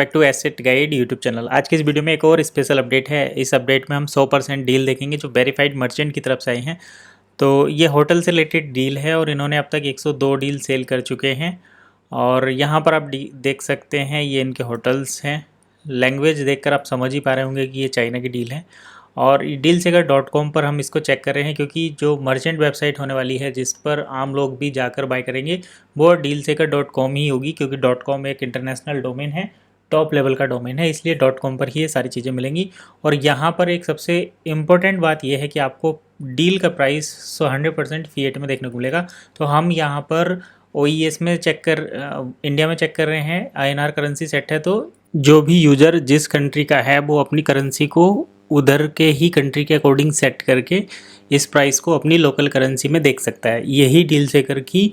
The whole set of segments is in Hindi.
Back to asset guide YouTube channel. आज की इस वीडियो में एक और स्पेशल अपडेट है। इस अपडेट में हम 100% डील देखेंगे जो वेरीफाइड मर्चेंट की तरफ से आई हैं। तो ये होटल से रिलेटेड डील है और इन्होंने अब तक 102 डील सेल कर चुके हैं। और यहाँ पर आप देख सकते हैं ये इनके होटल्स हैं। लैंग्वेज देखकर आप समझ ही पा रहे होंगे कि ये चाइना की डील है। और dealseeker.com पर हम इसको चेक कर रहे हैं क्योंकि जो मर्चेंट वेबसाइट होने वाली है जिस पर आम लोग भी जाकर बाय करेंगे वो dealseeker.com ही होगी, क्योंकि .com एक इंटरनेशनल डोमेन है, टॉप लेवल का डोमेन है, इसलिए .com पर ही ये सारी चीज़ें मिलेंगी। और यहाँ पर एक सबसे इम्पोर्टेंट बात यह है कि आपको डील का प्राइस 100% फिएट में देखने को मिलेगा। तो हम यहाँ पर OES में इंडिया में चेक कर रहे हैं, INR करेंसी सेट है। तो जो भी यूज़र जिस कंट्री का है वो अपनी करेंसी को उधर के ही कंट्री के अकॉर्डिंग सेट करके इस प्राइस को अपनी लोकल करेंसी में देख सकता है। यही डीलसेकर की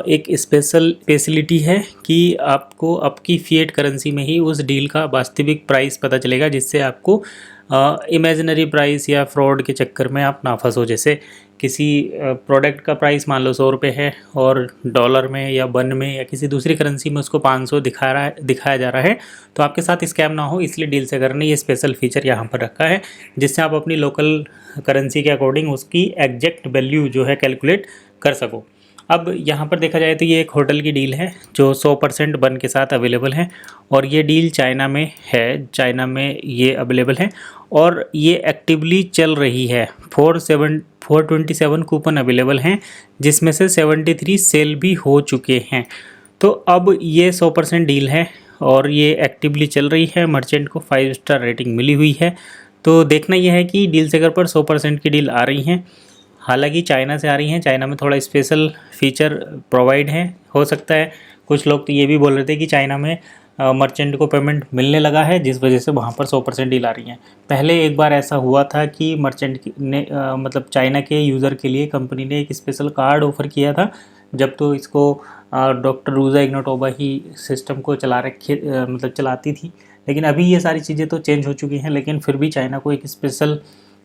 एक स्पेशल फैसिलिटी है कि आपको आपकी फिएट करेंसी में ही उस डील का वास्तविक प्राइस पता चलेगा, जिससे आपको इमेजिनरी प्राइस या फ्रॉड के चक्कर में आप ना फंसो। जैसे किसी प्रोडक्ट का प्राइस मान लो 100 रुपये है और डॉलर में या वन में या किसी दूसरी करेंसी में उसको 500 दिखाया जा रहा है, तो आपके साथ स्कैम ना हो इसलिए डीलसेकर ने ये स्पेशल फीचर यहाँ पर रखा है, जिससे आप अपनी लोकल करेंसी के अकॉर्डिंग उसकी एग्जैक्ट वैल्यू जो है कैलकुलेट कर सको। अब यहाँ पर देखा जाए तो ये एक होटल की डील है जो 100% बन के साथ अवेलेबल है और ये डील चाइना में है, चाइना में ये अवेलेबल है और ये एक्टिवली चल रही है। 427 कूपन अवेलेबल हैं जिसमें से 73 सेल भी हो चुके हैं। तो अब ये 100% डील है और ये एक्टिवली चल रही है। मर्चेंट को 5 स्टार रेटिंग मिली हुई है। तो देखना यह है कि डीलसेकर पर 100% की डील आ रही हैं। हालांकि चाइना से आ रही हैं, चाइना में थोड़ा स्पेशल फीचर प्रोवाइड है। हो सकता है कुछ लोग तो ये भी बोल रहे थे कि चाइना में मर्चेंट को पेमेंट मिलने लगा है जिस वजह से वहाँ पर 100% डील आ रही हैं। पहले एक बार ऐसा हुआ था कि मर्चेंट ने मतलब चाइना के यूज़र के लिए कंपनी ने एक स्पेशल कार्ड ऑफ़र किया था, जब तो इसको डॉक्टर रूजा इग्नोटोबा ही सिस्टम को चलाती थी। लेकिन अभी ये सारी चीज़ें तो चेंज हो चुकी हैं, लेकिन फिर भी चाइना को एक स्पेशल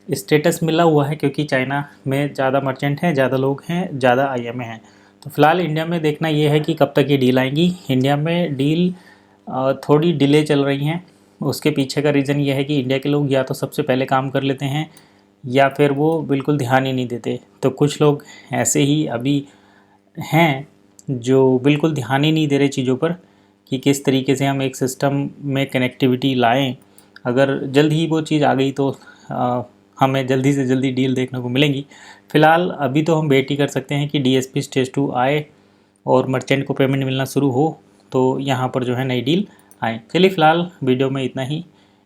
स्टेटस मिला हुआ है क्योंकि चाइना में ज़्यादा मर्चेंट हैं, ज़्यादा लोग हैं, ज़्यादा IM हैं। तो फिलहाल इंडिया में देखना ये है कि कब तक ये डील आएंगी। इंडिया में डील थोड़ी डिले चल रही हैं। उसके पीछे का रीज़न ये है कि इंडिया के लोग या तो सबसे पहले काम कर लेते हैं या फिर वो बिल्कुल ध्यान ही नहीं देते। तो कुछ लोग ऐसे ही अभी हैं जो बिल्कुल ध्यान ही नहीं दे रहे चीज़ों पर कि किस तरीके से हम एक सिस्टम में कनेक्टिविटी लाएं। अगर जल्द ही वो चीज़ आ गई तो हमें जल्दी से जल्दी डील देखने को मिलेंगी। फ़िलहाल अभी तो हम वेट ही कर सकते हैं कि DSP स्टेज 2 आए और मर्चेंट को पेमेंट मिलना शुरू हो तो यहाँ पर जो है नई डील आए। चलिए फ़िलहाल वीडियो में इतना ही।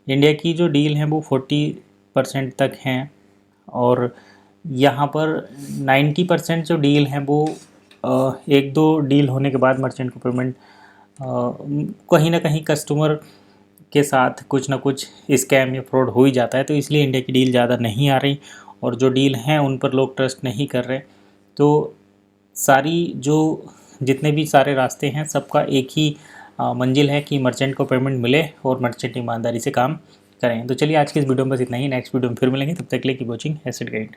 इंडिया की जो डील है वो 40% तक हैं और यहाँ पर 90% जो डील हैं वो एक दो डील होने के बाद मर्चेंट को पेमेंट कहीं ना कहीं कस्टमर के साथ कुछ ना कुछ स्कैम या फ्रॉड हो ही जाता है। तो इसलिए इंडिया की डील ज़्यादा नहीं आ रही और जो डील हैं उन पर लोग ट्रस्ट नहीं कर रहे। तो जितने भी सारे रास्ते हैं सबका एक ही मंजिल है कि मर्चेंट को पेमेंट मिले और मर्चेंट ईमानदारी से काम करें। तो चलिए आज की इस वीडियो में बस इतना ही। नेक्स्ट वीडियो में फिर मिलेंगे, तब तक के लिए कीप वॉचिंग एसेट गाइड।